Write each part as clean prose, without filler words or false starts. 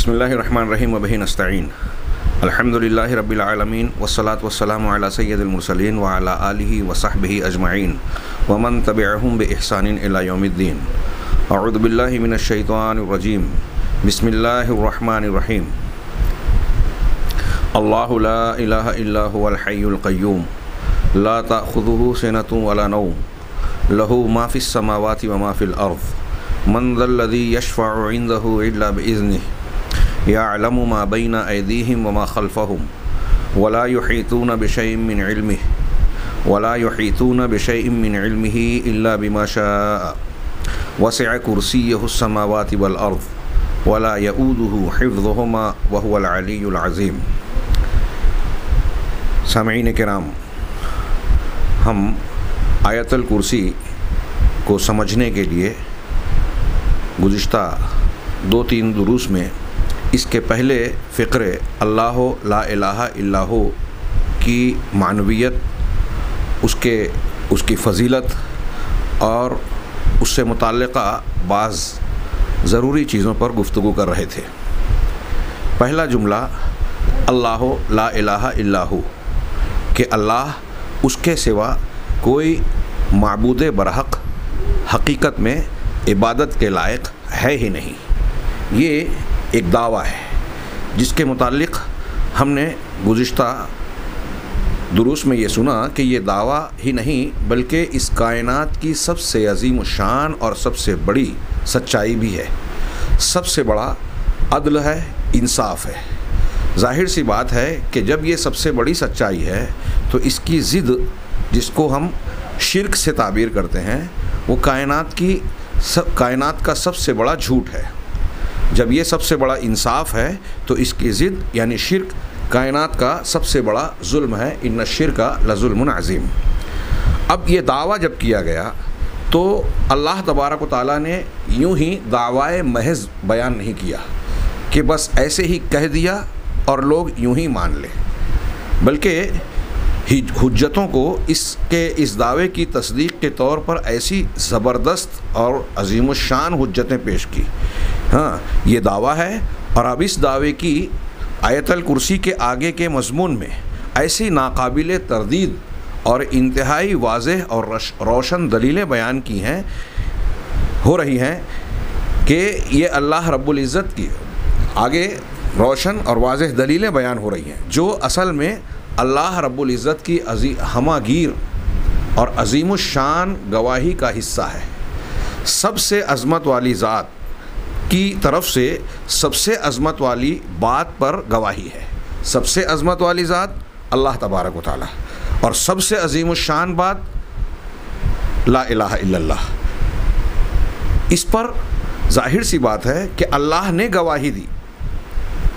बिस्मिल्लाहिर्रहमानिर्रहीम वबिही नस्तईन अल्हम्दुलिल्लाहि रब्बिल आलमीन वस्सलातु वस्सलामु अला सय्यिदिल मुरसलीन व अला आलिहि व सहबिहि अजमईन व मन तबिअहुम बि इहसानिन इला यौमिद्दीन। अऊज़ु बिल्लाहि मिनश शैतानिर रजीम। बिस्मिल्लाहिर्रहमानिर्रहीम। अल्लाहु ला इलाहा इल्ला हुवल हय्युल क़य्यूम ला ताख़ुज़ुहु सिनतुन वला नौम लहू मा फ़िस समावाति व मा फ़िल अर्ज़ मन ज़ल्लज़ी यशफ़अु इन्दहु इल्ला बिइज़्निहि यअलमु मा बैना अयदीहिम व मा ख़ल्फ़हुम वला युहीतून बिशैइन मिन इल्मिहि वला युहीतून बिशैइन मिन इल्मिहि इल्ला बिमा शाअ वसिअ कुर्सिय्युहुस समावाति वल अर्ज़ वला यऊदुहु हिफ़्ज़ुहुमा व हुवल अलिय्युल अज़ीम। सामईन किराम, हम आयतुल कुर्सी को समझने के लिए गुज़िश्ता 2-3 दुरूस में इसके पहले फ़िक्रे अल्लाह ला इलाहा इल्लाहु की मानवियत, उसकी फ़जीलत और उससे मुताल्लिक़ा बाज़ ज़रूरी चीज़ों पर गुफ्तगू कर रहे थे। पहला जुमला अल्लाह ला इलाहा इल्लाहु कि अल्लाह, उसके सिवा कोई माबूद बरहक़ हकीकत में इबादत के लायक है ही नहीं। ये एक दावा है जिसके मुताल्लिक़ हमने गुज़िश्ता दुरूस में ये सुना कि ये दावा ही नहीं बल्कि इस कायनात की सबसे अज़ीम शान और सबसे बड़ी सच्चाई भी है। सबसे बड़ा अदल है, इंसाफ है। ज़ाहिर सी बात है कि जब ये सबसे बड़ी सच्चाई है तो इसकी ज़िद, जिसको हम शिर्क से ताबीर करते हैं, वो कायनात का सबसे बड़ा झूठ है। जब ये सबसे बड़ा इंसाफ है तो इसकी ज़िद यानी शिर्क कायनात का सबसे बड़ा जुल्म है। इन्ना शिर्का लज़ुल्मुन अज़ीम। अब ये दावा जब किया गया तो अल्लाह तबारक व तआला ने यूँ ही दावाए महज़ बयान नहीं किया कि बस ऐसे ही कह दिया और लोग यूँ ही मान लें, बल्कि हुज्जतों को इस दावे की तस्दीक के तौर पर ऐसी ज़बरदस्त और अज़ीमुश्शान हुज्जतें पेश की। हाँ, ये दावा है और अब इस दावे की आयतुल कुर्सी के आगे के मज़मून में ऐसी नाकाबिले तरदीद और इंतहाई वाज़ेह और रोशन दलीलें बयान की हो रही हैं कि ये अल्लाह रब्बुल इज़्ज़त की आगे रोशन और वाज़ेह दलीलें बयान हो रही हैं जो असल में अल्लाह रब्बुल इज़्ज़त की हमागीर और अज़ीमुश्शान गवाही का हिस्सा है। सबसे अज़मत वाली ज़ात की तरफ से सबसे अज़मत वाली बात पर गवाही है। सबसे अज़मत वाली ज़ात अल्लाह तबारक व तआला और सबसे अज़ीमुश्शान बात ला इलाहा इल्लल्लाह। इस पर ज़ाहिर सी बात है कि अल्लाह ने गवाही दी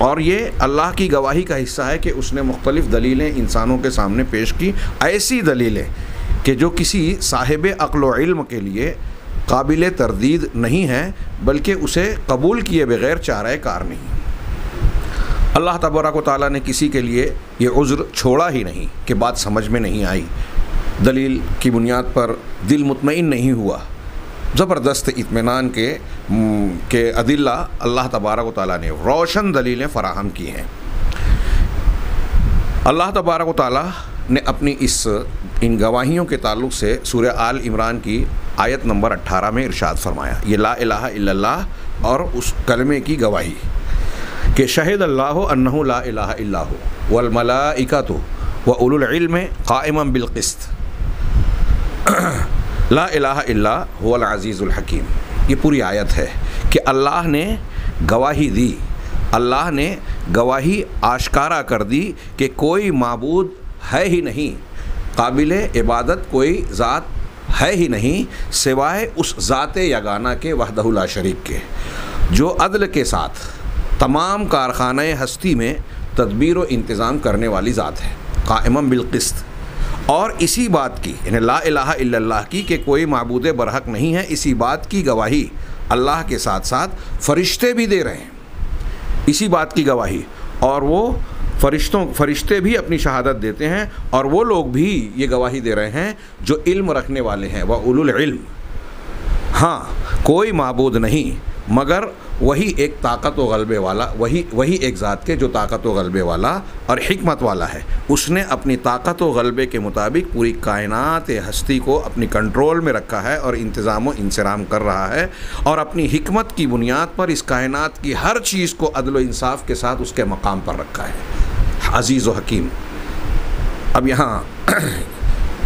और ये अल्लाह की गवाही का हिस्सा है कि उसने मुख्तलिफ़ दलीलें इंसानों के सामने पेश की, ऐसी दलीलें कि जो किसी साहिब अक़्ल व इल्म के लिए काबिल तरदीद नहीं है बल्कि उसे कबूल किए बग़ैर चारे कार नहीं। अल्लाह तबारक व तआला ने किसी के लिए ये उज़्र छोड़ा ही नहीं कि बात समझ में नहीं आई, दलील की बुनियाद पर दिल मुतमईन नहीं हुआ। ज़बरदस्त इत्मीनान के अदिल्ला अल्लाह तबारक व तआला ने रोशन दलीलें फ़राहम की हैं। अल्लाह तबारक व तआला ने अपनी इन गवाहियों के ताल्लुक़ से सूरह आल इमरान की आयत नंबर 18 में इरशाद फरमाया, ये ला इलाहा इल्लल्लाह और उस कलमे की गवाही कि शहीद अल्लाहु अन्नहु ला इलाहा इल्लाहु वल मलाइकतु व उलुल इल्म क़ाइमन बिल क़िस्त ला इलाहा इल्ला हुवल अज़ीज़ुल हकीम। ये पूरी आयत है कि अल्लाह ने गवाही दी, अल्लाह ने गवाही आश्कारा कर दी कि कोई माबूद है ही नहीं, काबिले इबादत कोई ज़ात है ही नहीं सिवाय उस ज़ाते यगाना के वहदहु ला शरीक के, जो अदल के साथ तमाम कारखाने हस्ती में तदबीर व इंतज़ाम करने वाली ज़ात है, क़ाइमन बिल क़िस्त। और इसी बात की यानी ला इलाहा इल्लल्लाह की कि कोई माबूद बरहक़ नहीं है, इसी बात की गवाही अल्लाह के साथ साथ फ़रिश्ते भी दे रहे हैं, इसी बात की गवाही। और वो फ़रिश्ते भी अपनी शहादत देते हैं और वो लोग भी ये गवाही दे रहे हैं जो इल्म रखने वाले हैं, व उलुल इल्म। हाँ, कोई माबूद नहीं मगर वही एक ताकत व गलबे वाला, वही एक ज़ात के जो ताकत व गलबे वाला और हिकमत वाला है। उसने अपनी ताकत व गलबे के मुताबिक पूरी कायनात हस्ती को अपनी कंट्रोल में रखा है और इंतज़ाम व इंसराम कर रहा है, और अपनी हिकमत की बुनियाद पर इस कायनात की हर चीज़ को अदल व इंसाफ के साथ उसके मकाम पर रखा है। अज़ीज़ व हकीम। अब यहाँ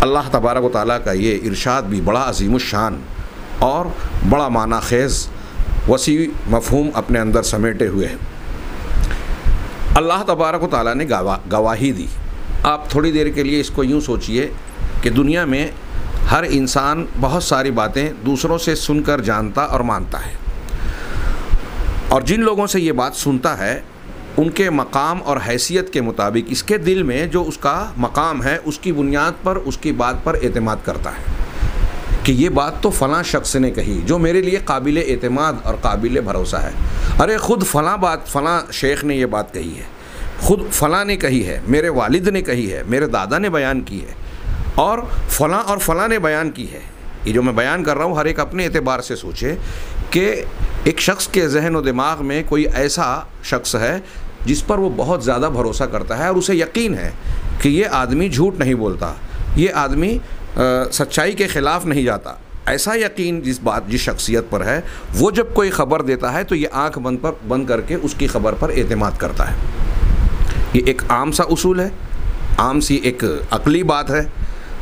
अल्लाह तबारक व तआला का ये इरशाद भी बड़ा अज़ीमुश्शान और बड़ा माना खेज़ वसी मफ़हूम अपने अंदर समेटे हुए हैं। अल्लाह तबारक व तआला ने गवाही दी। आप थोड़ी देर के लिए इसको यूँ सोचिए कि दुनिया में हर इंसान बहुत सारी बातें दूसरों से सुनकर जानता और मानता है, और जिन लोगों से ये बात सुनता है उनके मकाम और हैसियत के मुताबिक इसके दिल में जो उसका मकाम है उसकी बुनियाद पर उसकी बात पर एतमाद करता है कि ये बात तो फ़लाँ शख्स ने कही जो मेरे लिए काबिल एतमाद और काबिल भरोसा है। अरे ख़ुद फ़लाँ शेख ने ये बात कही है, ख़ुद फ़लाँ ने कही है, मेरे वालिद ने कही है, मेरे दादा ने बयान की है, और फ़लाँ ने बयान की है। ये जो मैं बयान कर रहा हूँ हर एक अपने एतबार से सोचे कि एक शख्स के जहन व दिमाग में कोई ऐसा शख्स है जिस पर वो बहुत ज़्यादा भरोसा करता है और उसे यकीन है कि ये आदमी झूठ नहीं बोलता, ये आदमी सच्चाई के ख़िलाफ़ नहीं जाता। ऐसा यकीन जिस शख्सियत पर है, वो जब कोई ख़बर देता है तो ये आँख बंद करके उसकी ख़बर पर एतमाद करता है। ये एक आम सा उसूल है, आम सी एक अक़ली बात है।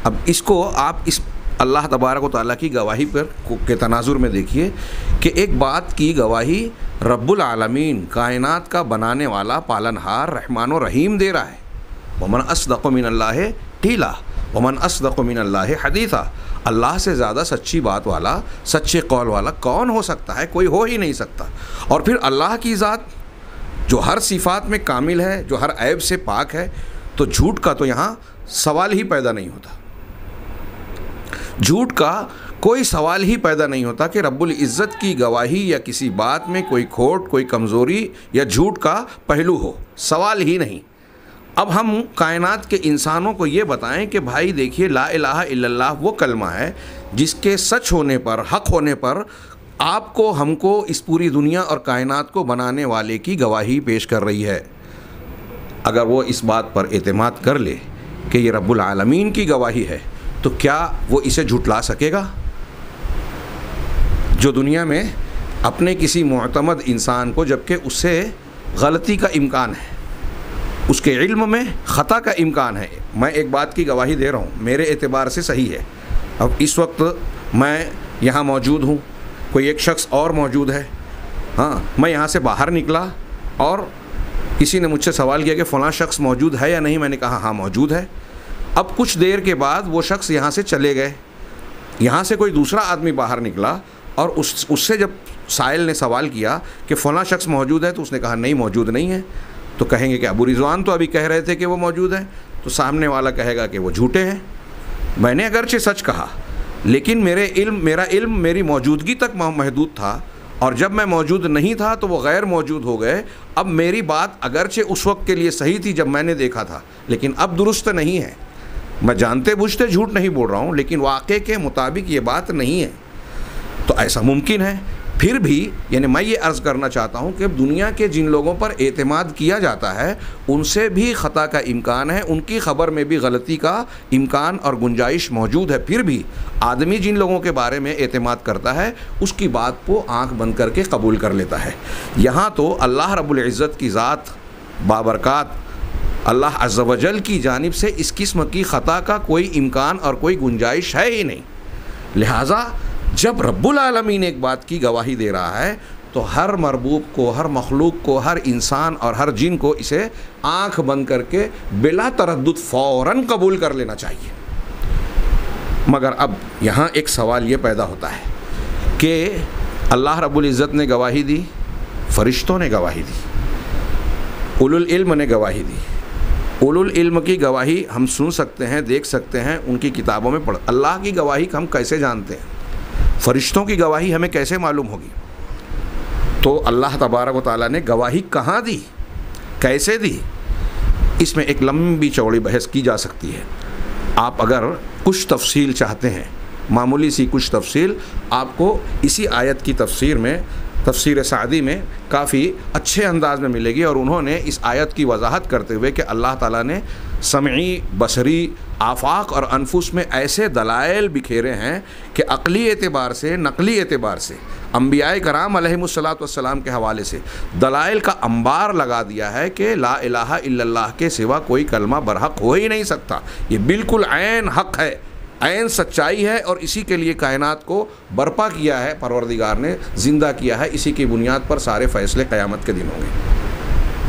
अब इसको आप इस अल्लाह तबारक व तआला की गवाही पर के तनाजुर में देखिए कि एक बात की गवाही रब्बुल आलमीन, कायनात का बनाने वाला, पालनहार, रहमान व रहीम दे रहा है। वमन अस्दक़ु मिनल्लाहि क़ीला वमन अस्दक़ु मिनल्लाहि हदीसा। अल्लाह से ज़्यादा सच्ची बात वाला, सच्चे कौल वाला कौन हो सकता है? कोई हो ही नहीं सकता। और फिर अल्लाह की ज़ात जो हर सिफ़ात में कामिल है, जो हर ऐब से पाक है, तो झूठ का तो यहाँ सवाल ही पैदा नहीं होता। झूठ का कोई सवाल ही पैदा नहीं होता कि रब्बुल इज़्ज़त की गवाही या किसी बात में कोई खोट, कोई कमज़ोरी या झूठ का पहलू हो, सवाल ही नहीं। अब हम कायनात के इंसानों को ये बताएं कि भाई देखिए, ला इलाहा इल्लल्लाह वो कलमा है जिसके सच होने पर, हक़ होने पर आपको, हमको, इस पूरी दुनिया और कायनात को बनाने वाले की गवाही पेश कर रही है। अगर वो इस बात पर एतमाद कर ले कि ये रब्बुल आलमीन की गवाही है, तो क्या वो इसे झुटला सकेगा? जो दुनिया में अपने किसी मुअतमद इंसान को, जबकि उससे गलती का इम्कान है, उसके इल्म में ख़ता का इम्कान है, मैं एक बात की गवाही दे रहा हूँ, मेरे एतबार से सही है। अब इस वक्त मैं यहाँ मौजूद हूँ, कोई एक शख्स और मौजूद है, हाँ, मैं यहाँ से बाहर निकला और किसी ने मुझसे सवाल किया कि फ़लाँ शख्स मौजूद है या नहीं, मैंने कहा हाँ मौजूद है। अब कुछ देर के बाद वो शख्स यहाँ से चले गए, यहाँ से कोई दूसरा आदमी बाहर निकला और उससे जब साइल ने सवाल किया कि फ़लाँ शख्स मौजूद है, तो उसने कहा नहीं मौजूद नहीं है। तो कहेंगे कि अबू रिज़वान तो अभी कह रहे थे कि वो मौजूद है, तो सामने वाला कहेगा कि वो झूठे हैं। मैंने अगरचे सच कहा, लेकिन मेरा इल्म मेरी मौजूदगी तक महदूद था, और जब मैं मौजूद नहीं था तो वो गैर मौजूद हो गए। अब मेरी बात अगरचे उस वक्त के लिए सही थी जब मैंने देखा था, लेकिन अब दुरुस्त नहीं है। मैं जानते बूझते झूठ नहीं बोल रहा हूँ, लेकिन वाक़े के मुताबिक ये बात नहीं है। तो ऐसा मुमकिन है। फिर भी यानी मैं ये अर्ज़ करना चाहता हूँ कि दुनिया के जिन लोगों पर एतमाद किया जाता है उनसे भी ख़ता का इम्कान है, उनकी ख़बर में भी गलती का इम्कान और गुंजाइश मौजूद है। फिर भी आदमी जिन लोगों के बारे में एतमाद करता है उसकी बात को आँख बंद करके कबूल कर लेता है। यहाँ तो अल्लाह रब्बुल इज़्ज़त की ज़ात बाबरकात, अल्लाह अज़्ज़ व जल की जानिब से इस किस्म की ख़ता का कोई इम्कान और कोई गुंजाइश है ही नहीं। लिहाजा जब रब्बुल आलमीन एक बात की गवाही दे रहा है तो हर मरबूब को, हर मखलूक को, हर इंसान और हर जिन को इसे आँख बंद करके बिला तरद्दुद फ़ौरन कबूल कर लेना चाहिए। मगर अब यहाँ एक सवाल ये पैदा होता है कि अल्लाह रब्बुल इज़्ज़त ने गवाही दी, फ़रिश्तों ने गवाही दी, उलुल इल्म ने गवाही दी। उलुल इल्म की गवाही हम सुन सकते हैं, देख सकते हैं, उनकी किताबों में पढ़। अल्लाह की गवाही हम कैसे जानते हैं? फ़रिश्तों की गवाही हमें कैसे मालूम होगी? तो अल्लाह तबारक व तआला ने गवाही कहाँ दी, कैसे दी, इसमें एक लंबी चौड़ी बहस की जा सकती है। आप अगर कुछ तफसील चाहते हैं, मामूली सी कुछ तफसील, आपको इसी आयत की तफसीर में तफसीर सादी में काफ़ी अच्छे अंदाज में मिलेगी। और उन्होंने इस आयत की वजाहत करते हुए कि अल्लाह ताला ने समई, बसरी, आफाक और अनफुस में ऐसे दलाइल बिखेरे हैं कि अक़ली एतबार से, नकली एतबार से, अम्बियाए कराम अलैहिमुस्सलातु वस्सलाम के हवाले से दलाइल का अंबार लगा दिया है कि ला इलाहा इल्लल्लाह के सिवा कोई कलमा बरहक हो ही नहीं सकता। ये बिल्कुल ऐन हक़ है, ऐन सच्चाई है, और इसी के लिए कायनात को बर्पा किया है परवरदिगार ने, ज़िंदा किया है। इसी की बुनियाद पर सारे फ़ैसले क़यामत के दिन होंगे।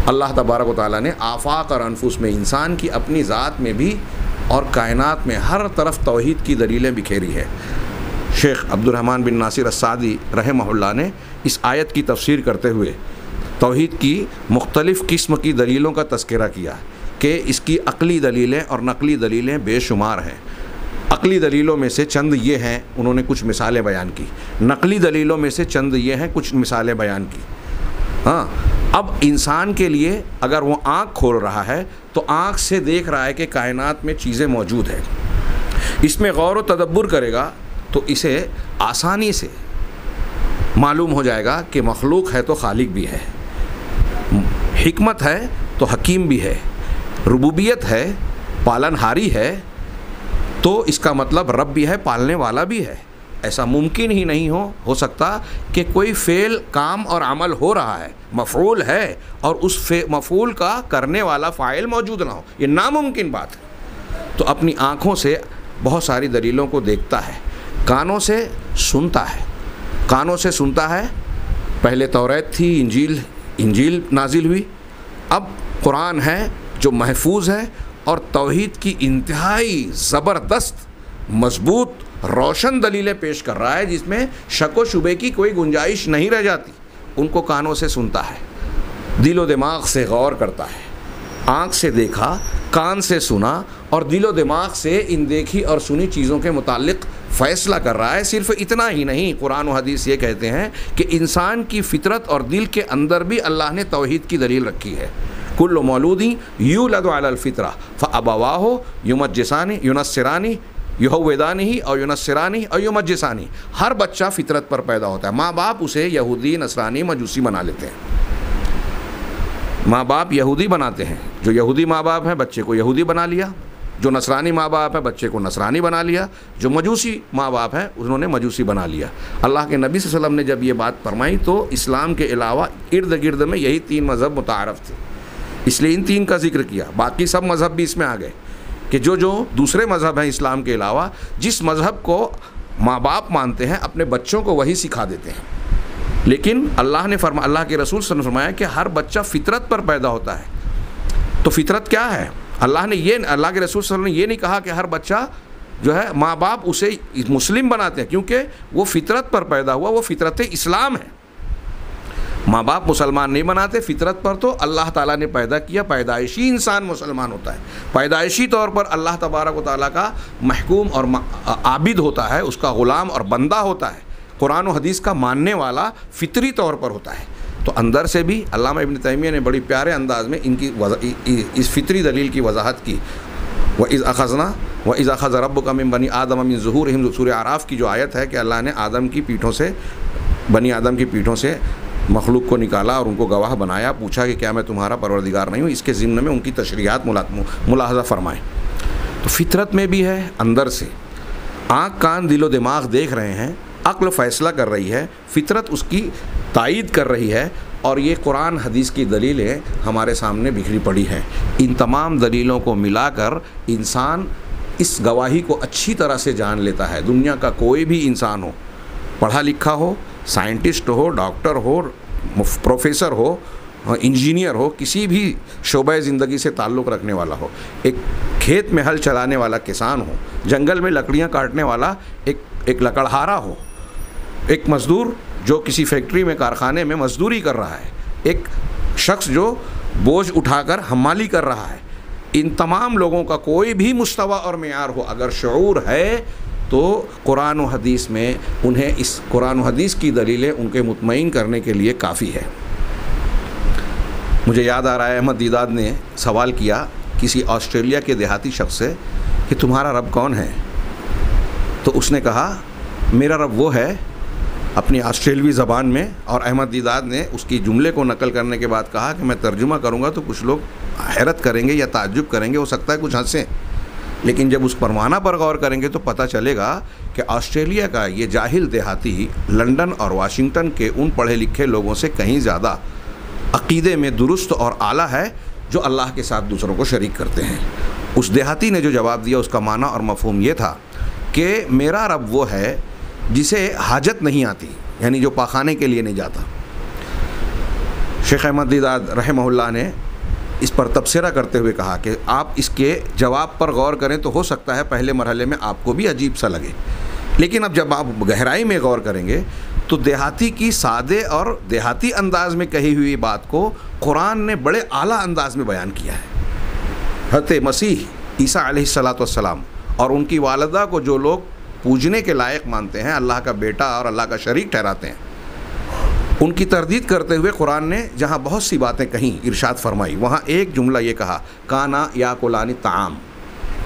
अल्लाह तबारक व तआला ने आफाक और अनफुस में, इंसान की अपनी ज़ात में भी और कायनात में हर तरफ तौहीद की दलीलें बिखेरी है। शेख अब्दुर्रहमान बिन नासिर अस्सादी रहमहुल्लाह ने इस आयत की तफसीर करते हुए तौहीद की मुख्तलिफ़ किस्म की दलीलों का तज़किरा किया कि इसकी अक़ली दलीलें और नकली दलीलें बेशुमार हैं। अक़ली दलीलों में से चंद ये हैं, उन्होंने कुछ मिसालें बयान की। नकली दलीलों में से चंद ये हैं, कुछ मिसालें बयान की। हाँ, अब इंसान के लिए अगर वो आँख खोल रहा है तो आँख से देख रहा है कि कायनात में चीज़ें मौजूद हैं, इसमें गौर व तदब्बुर करेगा तो इसे आसानी से मालूम हो जाएगा कि मखलूक है तो खालिक भी है, हिकमत है तो हकीम भी है, रुबूबियत है, पालनहारी है, तो इसका मतलब रब भी है, पालने वाला भी है। ऐसा मुमकिन ही नहीं हो सकता कि कोई फ़ेल, काम और अमल हो रहा है, मफ़ऊल है, और उस मफ़ऊल का करने वाला फ़ाइल मौजूद ना हो, ये नामुमकिन बात है। तो अपनी आँखों से बहुत सारी दलीलों को देखता है, कानों से सुनता है। कानों से सुनता है, पहले तौरात थी, इंजील नाजिल हुई, अब कुरान है जो महफूज है और तौहीद की इंतहाई ज़बरदस्त, मजबूत, रोशन दलीलें पेश कर रहा है, जिसमें शक व शुबे की कोई गुंजाइश नहीं रह जाती। उनको कानों से सुनता है, दिलो दिमाग से गौर करता है, आँख से देखा, कान से सुना और दिलो दिमाग से इन देखी और सुनी चीज़ों के मुतालिक फ़ैसला कर रहा है। सिर्फ इतना ही नहीं, कुरान और हदीस ये कहते हैं कि इंसान की फितरत और दिल के अंदर भी अल्लाह ने तौहीद की दलील रखी है। कुल्लु मौलूदी यूलदु अलल फितरा फ़अबवाहु युमज्जिसानी युनस्सिरानी युहव्विदानी और युनस्सिरानी और युमज्जिसानी। हर बच्चा फितरत पर पैदा होता है, माँ बाप उसे यहूदी, नसरानी, मजूसी बना लेते हैं। माँ बाप यहूदी बनाते हैं, जो यहूदी माँ बाप हैं बच्चे को यहूदी बना लिया, जो नसरानी माँ बाप है बच्चे को नसरानी बना लिया, जो मजूसी माँ बाप हैं उन्होंने मजूसी बना लिया। अल्लाह के नबी सल्लल्लाहु अलैहि वसल्लम ने जब ये बात फरमाई तो इस्लाम के अलावा इर्द गिर्द में यही 3 मज़हब मुतारफ़ थे, इसलिए इन 3 का जिक्र किया। बाकी सब मज़हब भी इसमें आ गए कि जो दूसरे मज़हब हैं इस्लाम के अलावा, जिस मज़हब को माँ बाप मानते हैं अपने बच्चों को वही सिखा देते हैं। लेकिन अल्लाह के रसूल सल्लल्लाहु अलैहि वसल्लम ने फरमाया कि हर बच्चा फितरत पर पैदा होता है। तो फितरत क्या है? अल्लाह के रसूल सल्लल्लाहु अलैहि वसल्लम ने ये नहीं कहा कि हर बच्चा जो है माँ बाप उसे मुस्लिम बनाते हैं, क्योंकि वो फितरत पर पैदा हुआ, वो फितरत इस्लाम है। माँ बाप मुसलमान नहीं बनाते, फितरत पर तो अल्लाह ताला ने पैदा किया, पैदाइशी इंसान मुसलमान होता है, पैदाइशी तौर पर अल्लाह तबारक व तआला का महकूम और आबिद होता है, उसका ग़ुलाम और बंदा होता है, कुरान और हदीस का मानने वाला फितरी तौर पर होता है। तो अंदर से भी अल्लामा इब्न तैमिया ने बड़ी प्यारे अंदाज में इनकी इस फितरी दलील की वजाहत की। वइज़ अख़ज़ रब्बुका मिन बनी आदम मिन ज़ुहूरिहिम, सूरह आराफ की जो आयत है कि अल्लाह ने आदम की पीठों से, बनी आदम की पीठों से मखलूक को निकाला और उनको गवाह बनाया, पूछा कि क्या मैं तुम्हारा परवरदिगार नहीं हूँ। इसके ज़िम्न में उनकी तशरीहात मुलाहज़ा फरमाएँ। तो फितरत में भी है, अंदर से आँख, कान, दिलो दिमाग देख रहे हैं, अक्ल फ़ैसला कर रही है, फितरत उसकी तायीद कर रही है, और ये कुरान हदीस की दलीलें हमारे सामने बिखरी पड़ी हैं। इन तमाम दलीलों को मिलाकर इंसान इस गवाही को अच्छी तरह से जान लेता है। दुनिया का कोई भी इंसान हो, पढ़ा लिखा हो, साइंटिस्ट हो, डॉक्टर हो, प्रोफेसर हो, इंजीनियर हो, किसी भी शोबे ज़िंदगी से ताल्लुक़ रखने वाला हो, एक खेत में हल चलाने वाला किसान हो, जंगल में लकड़ियाँ काटने वाला एक लकड़हारा हो, एक मज़दूर जो किसी फैक्ट्री में, कारखाने में मज़दूरी कर रहा है, एक शख्स जो बोझ उठाकर हमाली कर रहा है, इन तमाम लोगों का कोई भी मुस्तवा और मेयार हो, अगर शऊर है तो कुरान और हदीस में उन्हें इस कुरान और हदीस की दलीलें उनके मुतमईन करने के लिए काफ़ी है। मुझे याद आ रहा है, अहमद दीदाद ने सवाल किया किसी ऑस्ट्रेलिया के देहाती शख्स से कि तुम्हारा रब कौन है? तो उसने कहा मेरा रब वो है अपनी ऑस्ट्रेलवी ज़बान में, और अहमद दीदात ने उसकी जुमले को नकल करने के बाद कहा कि मैं तर्जुमा करूँगा तो कुछ लोग हैरत करेंगे या ताज्जुब करेंगे, हो सकता है कुछ हंसें, लेकिन जब उस परमाना पर गौर करेंगे तो पता चलेगा कि ऑस्ट्रेलिया का ये जाहिल देहाती लंदन और वाशिंगटन के उन पढ़े लिखे लोगों से कहीं ज़्यादा अक़ीदे में दुरुस्त और आला है जो अल्लाह के साथ दूसरों को शरीक करते हैं। उस देहाती ने जो जवाब दिया उसका माना और मफ़हूम ये था कि मेरा रब वो है जिसे हाजत नहीं आती, यानी जो पाखाने के लिए नहीं जाता। शेख अहमद दीदात रहमहुल्लाह ने इस पर तबसरा करते हुए कहा कि आप इसके जवाब पर गौर करें तो हो सकता है पहले मरहले में आपको भी अजीब सा लगे, लेकिन अब जब आप गहराई में गौर करेंगे तो देहाती की सादे और देहाती अंदाज में कही हुई बात को कुरान ने बड़े आला अंदाज में बयान किया है। हज़रत मसीह ईसा अलैहिस्सलातु वस्सलाम और उनकी वालिदा को जो लोग पूजने के लायक मानते हैं, अल्लाह का बेटा और अल्लाह का शरीक ठहराते हैं, उनकी तरदीद करते हुए कुरान ने जहाँ बहुत सी बातें कहीं इरशाद फरमाई, वहाँ एक जुमला ये कहा काना याकुलानी ताम,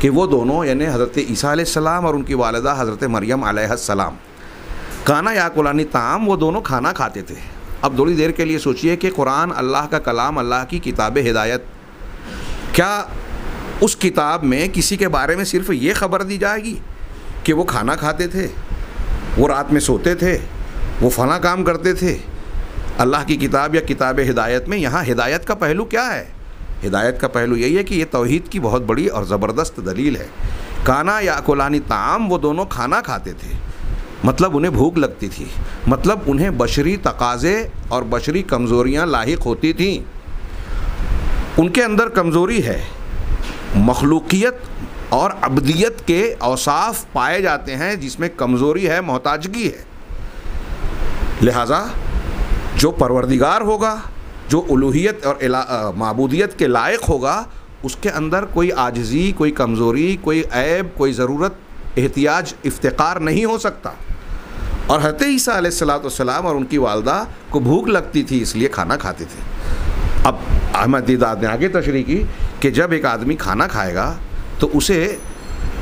कि वो दोनों यानी हज़रत ईसा अलैहिस्सलाम और उनकी वालिदा हज़रत मरियम अलैहिस्सलाम, काना याकुलानी ताम, वो दोनों खाना खाते थे। अब थोड़ी देर के लिए सोचिए कि कुरान अल्लाह का कलाम, अल्लाह की किताब हिदायत, क्या उस किताब में किसी के बारे में सिर्फ ये ख़बर दी जाएगी कि वो खाना खाते थे, वो रात में सोते थे, वो फ़लाँ काम करते थे? अल्लाह की किताब या किताब हिदायत में यहाँ हिदायत का पहलू क्या है? हिदायत का पहलू यही है कि ये तौहीद की बहुत बड़ी और ज़बरदस्त दलील है। काना याकुलानी ताम, वो दोनों खाना खाते थे, मतलब उन्हें भूख लगती थी, मतलब उन्हें बशरी तकाज़े और बशरी कमज़ोरियाँ लाहिक होती थीं। उनके अंदर कमज़ोरी है, मखलूकियत और अब्दियत के औसाफ पाए जाते हैं जिसमें कमज़ोरी है, मोहताजगी है। लिहाजा जो परवरदिगार होगा, जो उलूहियत और माबूदियत के लायक होगा, उसके अंदर कोई आजिज़ी, कोई कमज़ोरी, कोई ऐब, कोई ज़रूरत, एहतियाज, इफ्तिकार नहीं हो सकता। और हज़रत ईसा अलैहिस्सलाम और उनकी वालिदा को भूख लगती थी, इसलिए खाना खाते थे। अब अहमद दीदात ने आगे तशरीह की कि जब एक आदमी खाना खाएगा तो उसे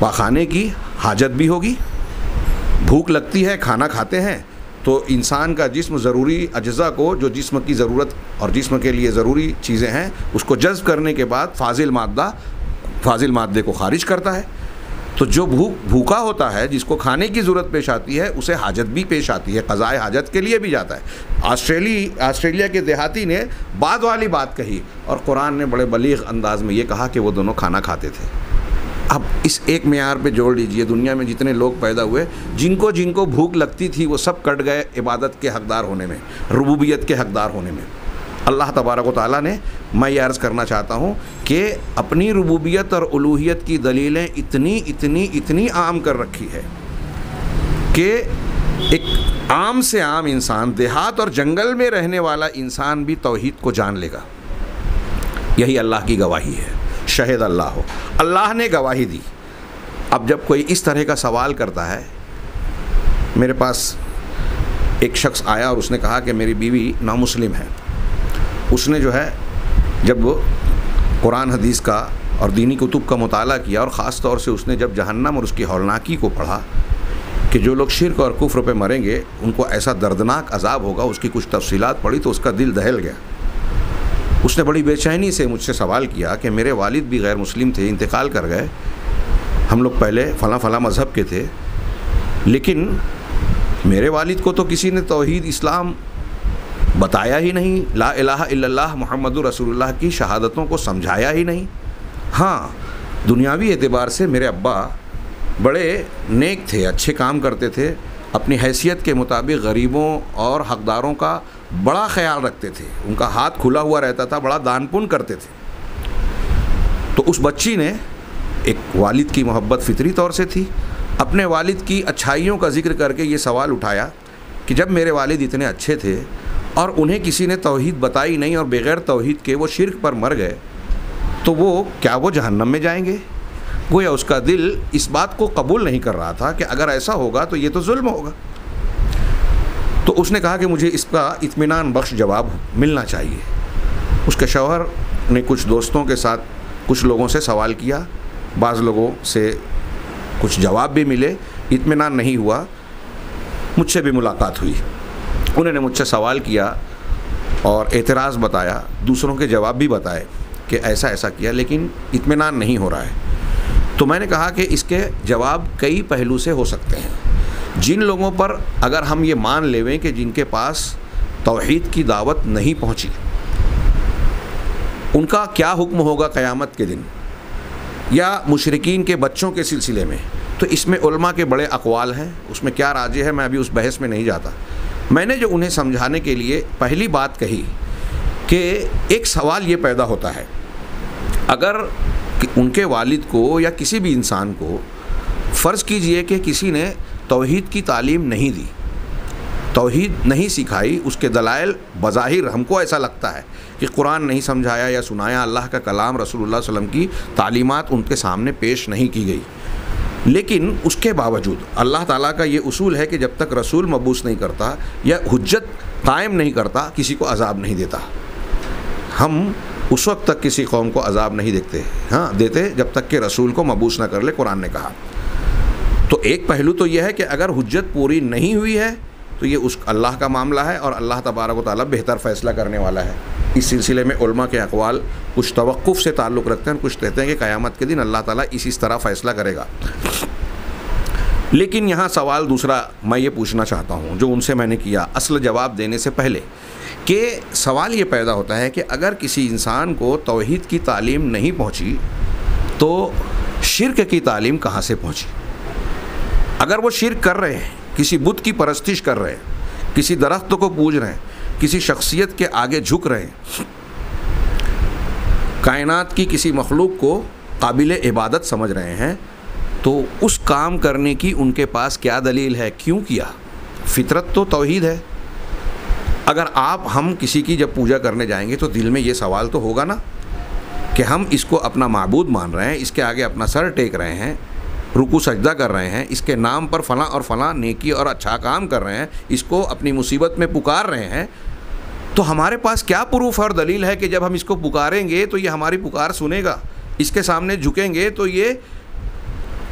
पाखाने की हाजत भी होगी, भूख लगती है, खाना खाते हैं तो इंसान का जिस्म ज़रूरी अज्ज़ा को, जो जिस्म की ज़रूरत और जिस्म के लिए ज़रूरी चीज़ें हैं, उसको जज़्ब करने के बाद फाजिल मादे को खारिज करता है। तो जो भूखा होता है, जिसको खाने की ज़रूरत पेश आती है, उसे हाजत भी पेश आती है, क़ज़ाए हाजत के लिए भी जाता है। ऑस्ट्रेलिया के देहाती ने बाद वाली बात कही और कुरान ने बड़े बलीग़ अंदाज़ में ये कहा कि वो दोनों खाना खाते थे। अब इस एक मेयार पे जोड़ लीजिए, दुनिया में जितने लोग पैदा हुए, जिनको जिनको भूख लगती थी वो सब कट गए इबादत के हक़दार होने में, रुबूबियत के हक़दार होने में। अल्लाह तबारक व तआला ने, मैं ये अर्ज़ करना चाहता हूँ कि अपनी रुबूबियत और उलूहियत की दलीलें इतनी आम कर रखी है कि एक आम से आम इंसान, देहात और जंगल में रहने वाला इंसान भी तौहीद को जान लेगा। यही अल्लाह की गवाही है, शहीद अल्लाह हो, अल्लाह ने गवाही दी। अब जब कोई इस तरह का सवाल करता है, मेरे पास एक शख्स आया और उसने कहा कि मेरी बीवी नामुस्लिम है। उसने जो है जब वो कुरान हदीस का और दीनी कुतुब का मुताला किया और ख़ास तौर से उसने जब जहन्नम और उसकी हौलनाकी को पढ़ा कि जो लोग शिर्क और कुफ्र पे मरेंगे उनको ऐसा दर्दनाक अजाब होगा, उसकी कुछ तफसीलात पढ़ी तो उसका दिल दहल गया। उसने बड़ी बेचैनी से मुझसे सवाल किया कि मेरे वालिद भी गैर मुस्लिम थे, इंतकाल कर गए, हम लोग पहले फ़लाँ मज़हब के थे, लेकिन मेरे वालिद को तो किसी ने तौहीद इस्लाम बताया ही नहीं, ला इलाहा इल्लल्लाह मुहम्मदुर रसूलुल्लाह की शहादतों को समझाया ही नहीं। हाँ, दुनियावी एतबार से मेरे अब्बा बड़े नेक थे, अच्छे काम करते थे, अपनी हैसियत के मुताबिक गरीबों और हक़दारों का बड़ा ख्याल रखते थे, उनका हाथ खुला हुआ रहता था, बड़ा दान पुण्य करते थे। तो उस बच्ची ने, एक वालिद की मोहब्बत फितरी तौर से थी, अपने वालिद की अच्छाइयों का जिक्र करके ये सवाल उठाया कि जब मेरे वालिद इतने अच्छे थे और उन्हें किसी ने तौहीद बताई नहीं और बग़ैर तौहीद के वो शिर्क पर मर गए, तो क्या वो जहन्नम में जाएंगे? गोया उसका दिल इस बात को कबूल नहीं कर रहा था कि अगर ऐसा होगा तो ये तो जुल्म होगा। तो उसने कहा कि मुझे इसका इत्मीनान बख्श जवाब मिलना चाहिए। उसके शौहर ने कुछ दोस्तों के साथ कुछ लोगों से सवाल किया, बाज़ लोगों से कुछ जवाब भी मिले, इत्मीनान नहीं हुआ। मुझसे भी मुलाकात हुई। उन्होंने मुझसे सवाल किया और एतराज़ बताया, दूसरों के जवाब भी बताए कि ऐसा ऐसा किया, लेकिन इत्मीनान नहीं हो रहा है। तो मैंने कहा कि इसके जवाब कई पहलू से हो सकते हैं। जिन लोगों पर अगर हम ये मान लेवें कि जिनके पास तौहीद की दावत नहीं पहुंची, उनका क्या हुक्म होगा क़यामत के दिन, या मुशरिकीन के बच्चों के सिलसिले में, तो इसमें उलमा के बड़े अक़वाल हैं, उसमें क्या राज़ है मैं अभी उस बहस में नहीं जाता। मैंने जो उन्हें समझाने के लिए पहली बात कही कि एक सवाल ये पैदा होता है, अगर उनके वालिद को या किसी भी इंसान को फ़र्ज़ कीजिए कि किसी ने तौहीद की तालीम नहीं दी, तौहीद नहीं सिखाई, उसके दलाइल बज़ाहिर हमको ऐसा लगता है कि कुरान नहीं समझाया या सुनाया, अल्लाह का कलाम रसूलुल्लाह सल्लल्लाहु अलैहि वसल्लम की तालीमात उनके सामने पेश नहीं की गई, लेकिन उसके बावजूद अल्लाह ताला का ये उसूल है कि जब तक रसूल मबूस नहीं करता या हुज्जत कायम नहीं करता, किसी को अज़ाब नहीं देता। हम उस वक्त तक किसी कौम को अज़ाब नहीं देते जब तक कि रसूल को मबूस ना कर ले, कुरान ने कहा। तो एक पहलू तो यह है कि अगर हुज्जत पूरी नहीं हुई है तो ये उस अल्लाह का मामला है और अल्लाह तबारक व तआला बेहतर फ़ैसला करने वाला है। इस सिलसिले में उलमा के अक़वाल कुछ तवक्कुफ़ से ताल्लुक़ रखते हैं, कुछ कहते हैं कि क़यामत के दिन अल्लाह ताला इस तरह फ़ैसला करेगा। लेकिन यहाँ सवाल दूसरा मैं ये पूछना चाहता हूँ जो उनसे मैंने किया असल जवाब देने से पहले, कि सवाल ये पैदा होता है कि अगर किसी इंसान को तौहीद की तालीम नहीं पहुँची तो शिर्क की तालीम कहाँ से पहुँची। अगर वो शिर्क कर रहे हैं, किसी बुत की परस्तिश कर रहे हैं, किसी दरख्त को पूज रहे हैं, किसी शख्सियत के आगे झुक रहे हैं, कायनात की किसी मखलूक को काबिल इबादत समझ रहे हैं, तो उस काम करने की उनके पास क्या दलील है, क्यों किया। फितरत तो तौहीद है। अगर हम किसी की जब पूजा करने जाएंगे तो दिल में ये सवाल तो होगा ना कि हम इसको अपना माबूद मान रहे हैं, इसके आगे अपना सर टेक रहे हैं, रुकू सजदा कर रहे हैं, इसके नाम पर फ़लाँ और फ़लाँ नेकी और अच्छा काम कर रहे हैं, इसको अपनी मुसीबत में पुकार रहे हैं, तो हमारे पास क्या प्रूफ और दलील है कि जब हम इसको पुकारेंगे तो ये हमारी पुकार सुनेगा, इसके सामने झुकेंगे तो ये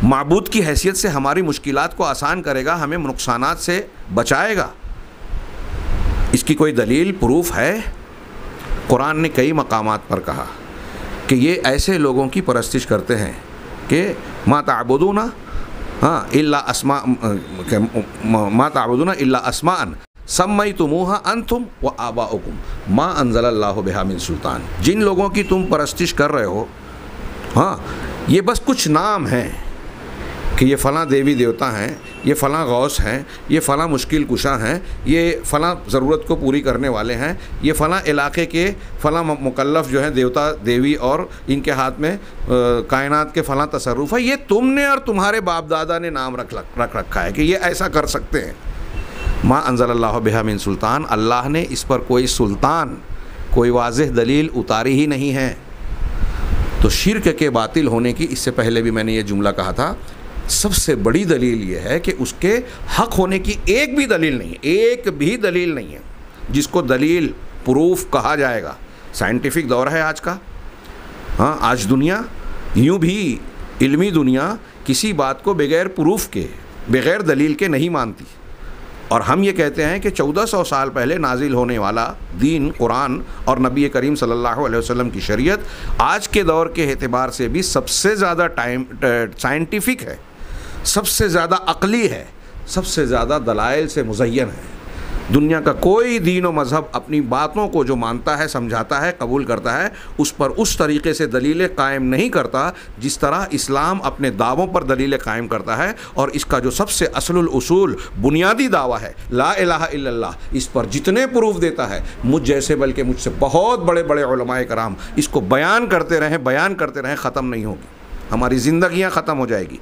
माबूद की हैसियत से हमारी मुश्किलात को आसान करेगा, हमें नुकसानात से बचाएगा। इसकी कोई दलील प्रूफ है। कुरान ने कई मकामात पर कहा कि ये ऐसे लोगों की परस्तिश करते हैं कि मा ताबुदूना इल्ला अस्माअन सम्मयतुमूहा अंतुम व आबाउकुम मा अंज़लल्लाहु बिहा मिन सुल्तान। जिन लोगों की तुम परस्तिश कर रहे हो, ये बस कुछ नाम हैं कि ये फ़लाँ देवी देवता हैं, ये फ़लाँ गौस हैं, ये फ़लाँ मुश्किल कुशा हैं, ये फ़लाँ ज़रूरत को पूरी करने वाले हैं, ये फ़लाँ इलाके के फ़लाँ मुकल्लफ़ जो हैं देवता देवी और इनके हाथ में कायनात के फ़लाँ तसर्रुफ़ है। ये तुमने और तुम्हारे बाप दादा ने नाम रख रखा है कि ये ऐसा कर सकते हैं। मा अंज़लल्लाहु बिहा मिन सुल्तान, अल्लाह ने इस पर कोई सुल्तान, कोई वाज़ेह दलील उतारी ही नहीं है। तो शिर्क के बातिल होने की, इससे पहले भी मैंने ये जुमला कहा था, सबसे बड़ी दलील ये है कि उसके हक होने की एक भी दलील नहीं है, एक भी दलील नहीं है जिसको दलील प्रूफ कहा जाएगा। साइंटिफिक दौर है आज का। आज दुनिया यूँ भी इल्मी दुनिया किसी बात को बग़ैर प्रूफ के, बग़ैर दलील के नहीं मानती। और हम ये कहते हैं कि 1400 साल पहले नाजिल होने वाला दीन कुरान और नबी करीम सल्लल्लाहु अलैहि वसल्लम की शरीयत आज के दौर के एतबार से भी सबसे ज़्यादा साइंटिफिक है, सबसे ज़्यादा अक़ली है, सबसे ज़्यादा दलाइल से मुज़य्यन है। दुनिया का कोई दीन व मज़हब अपनी बातों को जो मानता है, समझाता है, कबूल करता है, उस पर उस तरीक़े से दलीलें कायम नहीं करता जिस तरह इस्लाम अपने दावों पर दलीलें कायम करता है। और इसका जो सबसे असलुल उसूल बुनियादी दावा है ला इलाहा इल्लल्लाह, इस पर जितने प्रूफ देता है मुझ जैसे बल्कि मुझसे बहुत बड़े बड़े उलमाए कराम इसको बयान करते रहें, ख़त्म नहीं होगी। हमारी ज़िंदगियाँ ख़त्म हो जाएगी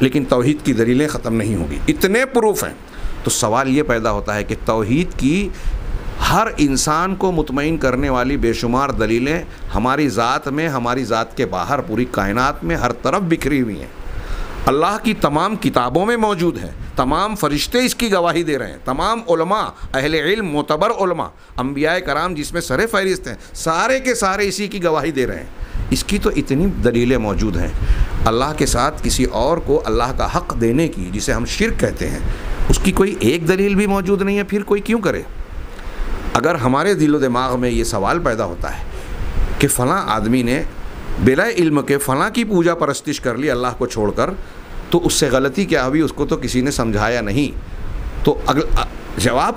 लेकिन तौहीद की दलीलें ख़त्म नहीं होगी, इतने प्रूफ हैं। तो सवाल ये पैदा होता है कि तौहीद की हर इंसान को मुतमईन करने वाली बेशुमार दलीलें हमारी ज़ात में, हमारी ज़ात के बाहर, पूरी कायनात में हर तरफ बिखरी हुई हैं। अल्लाह की तमाम किताबों में मौजूद हैं, तमाम फरिश्ते इसकी गवाही दे रहे हैं, तमाम उलमा, अहले इल्म, मोतबर उलमा, अंबिया कराम जिसमें सरे फहरिस्त हैं, सारे के सारे इसी की गवाही दे रहे हैं। इसकी तो इतनी दलीलें मौजूद हैं। अल्लाह के साथ किसी और को अल्लाह का हक़ देने की, जिसे हम शिर्क कहते हैं, उसकी कोई एक दलील भी मौजूद नहीं है, फिर कोई क्यों करे? अगर हमारे दिलो दिमाग में ये सवाल पैदा होता है कि फ़लाँ आदमी ने बिला इल्म के फ़लाँ की पूजा परस्तिश कर ली अल्लाह को छोड़कर, तो उससे गलती क्या हुई, उसको तो किसी ने समझाया नहीं। तो जवाब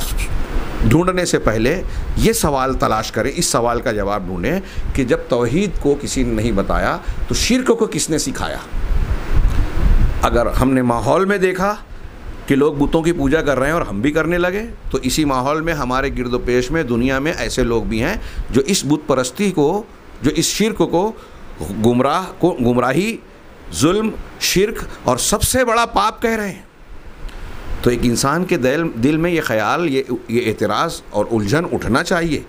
ढूंढने से पहले ये सवाल तलाश करें, इस सवाल का जवाब ढूंढें कि जब तौहीद को किसी ने नहीं बताया तो शिर्क को किसने सिखाया। अगर हमने माहौल में देखा कि लोग बुतों की पूजा कर रहे हैं और हम भी करने लगे, तो इसी माहौल में हमारे गिरदोपेश में दुनिया में ऐसे लोग भी हैं जो इस बुत परस्ती को, जो इस शिर्क को गुमराही, जुल्म, शिर्क और सबसे बड़ा पाप कह रहे हैं। तो एक इंसान के दिल में ये ख्याल, ये एतराज़ और उलझन उठना चाहिए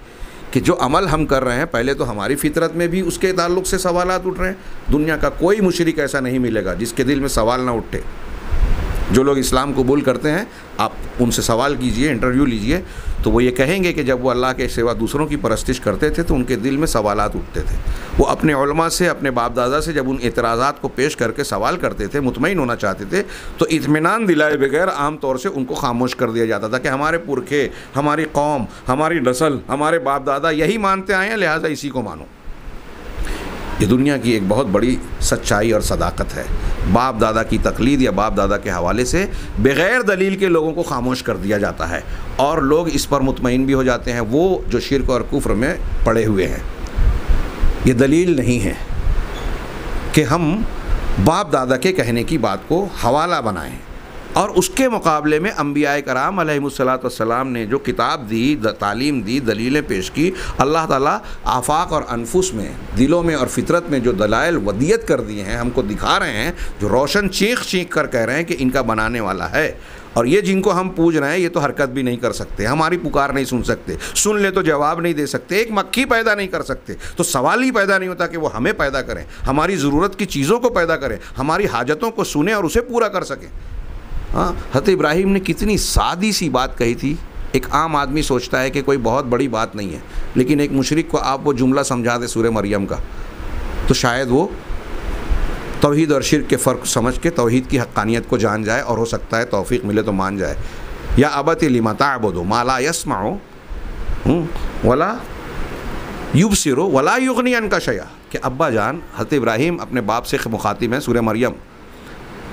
कि जो अमल हम कर रहे हैं, पहले तो हमारी फितरत में भी उसके ताल्लुक़ से सवालात उठ रहे हैं। दुनिया का कोई मुशरिक ऐसा नहीं मिलेगा जिसके दिल में सवाल ना उठे। जो लोग इस्लाम कबूल करते हैं, आप उनसे सवाल कीजिए, इंटरव्यू लीजिए, तो वो ये कहेंगे कि जब वो अल्लाह के सिवा दूसरों की परस्तिश करते थे तो उनके दिल में सवालात उठते थे। वो अपने उलमा से, अपने बाप दादा से जब उन एतराज़ात को पेश करके सवाल करते थे, मुतमईन होना चाहते थे, तो इत्मीनान दिलाए बगैर आम तौर से उनको खामोश कर दिया जाता था कि हमारे पुरखे, हमारी कौम, हमारी नस्ल, हमारे बाप दादा यही मानते आए हैं, लिहाजा इसी को मानो। ये दुनिया की एक बहुत बड़ी सच्चाई और सदाकत है। बाप दादा की तकलीद या बाप दादा के हवाले से बग़ैर दलील के लोगों को खामोश कर दिया जाता है और लोग इस पर मुतमईन भी हो जाते हैं, वो जो शिर्क और कुफ्र में पड़े हुए हैं। ये दलील नहीं है कि हम बाप दादा के कहने की बात को हवाला बनाएं और उसके मुकाबले में अंबियाए कराम अलैहिमुस्सलातु वस्सलाम ने जो किताब दी, तालीम दी, दलीलें पेश की, अल्लाह ताला आफाक और अनफुस में, दिलों में और फितरत में जो दलाइल वदियत कर दिए हैं, हमको दिखा रहे हैं, जो रोशन चीख चीख कर कह रहे हैं कि इनका बनाने वाला है। और ये जिनको हम पूज रहे हैं, ये तो हरकत भी नहीं कर सकते, हमारी पुकार नहीं सुन सकते, सुन ले तो जवाब नहीं दे सकते, एक मक्खी पैदा नहीं कर सकते, तो सवाल ही पैदा नहीं होता कि वो हमें पैदा करें, हमारी ज़रूरत की चीज़ों को पैदा करें, हमारी हाजतों को सुने और उसे पूरा कर सकें। हाँ, हज़रत इब्राहीम ने कितनी सादी सी बात कही थी। एक आम आदमी सोचता है कि कोई बहुत बड़ी बात नहीं है, लेकिन एक मुशरिक को आप वो जुमला समझा दे सूरह मरियम का, तो शायद वो तौहीद और शिर्क के फ़र्क समझ के तौहीद की हक़ानियत को जान जाए और हो सकता है तौफ़ीक़ मिले तो मान जाए। या अबती लिमा ताअबुदू मा ला यस्मउ वला युबसिरु वला युग़नी अन्का शैआ, कि अब्बा जान, हज़रत इब्राहीम अपने बाप से मुखातिब हैं सूरह मरियम,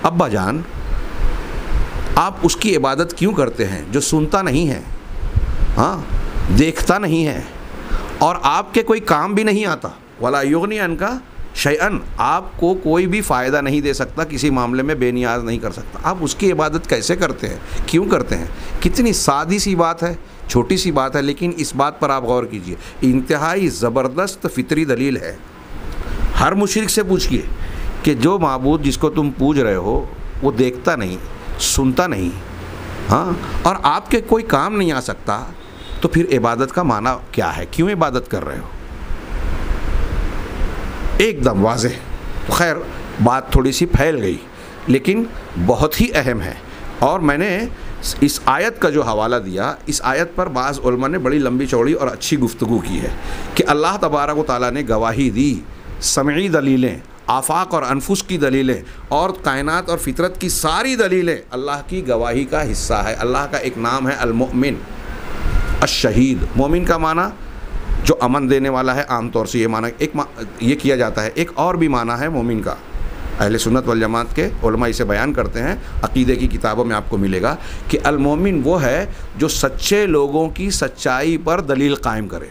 अब्बा जान आप उसकी इबादत क्यों करते हैं जो सुनता नहीं है, हाँ, देखता नहीं है और आपके कोई काम भी नहीं आता। वला युग़नी अन्का शैअन, आपको कोई भी फ़ायदा नहीं दे सकता, किसी मामले में बेनियाज नहीं कर सकता। आप उसकी इबादत कैसे करते हैं, क्यों करते हैं? कितनी सादी सी बात है, छोटी सी बात है, लेकिन इस बात पर आप गौर कीजिए, इंतहाई ज़बरदस्त फ़ितरी दलील है। हर मुशरिक से पूछिए कि जो माबूद जिसको तुम पूज रहे हो वो देखता नहीं, सुनता नहीं, हाँ, और आपके कोई काम नहीं आ सकता, तो फिर इबादत का माना क्या है, क्यों इबादत कर रहे हो? एकदम वाज़ेह। तो खैर बात थोड़ी सी फैल गई, लेकिन बहुत ही अहम है। और मैंने इस आयत का जो हवाला दिया, इस आयत पर बाज़ उलमा ने बड़ी लंबी चौड़ी और अच्छी गुफ्तगू की है कि अल्लाह तबारक व तआला ने गवाही दी, समई दलीलें, आफाक और अनफुस की दलीलें और कायनात और फितरत की सारी दलीलें अल्लाह की गवाही का हिस्सा है। अल्लाह का एक नाम है अल-मुअमिन, अश-शहीद। मोमिन का माना जो अमन देने वाला है, आम तौर से ये माना ये किया जाता है। एक और भी माना है मोमिन का, अहले सुन्नत वल जमात के उलमा इसे बयान करते हैं, अक़ीदे की किताबों में आपको मिलेगा कि अल-मोमिन वो है जो सच्चे लोगों की सच्चाई पर दलील कायम करे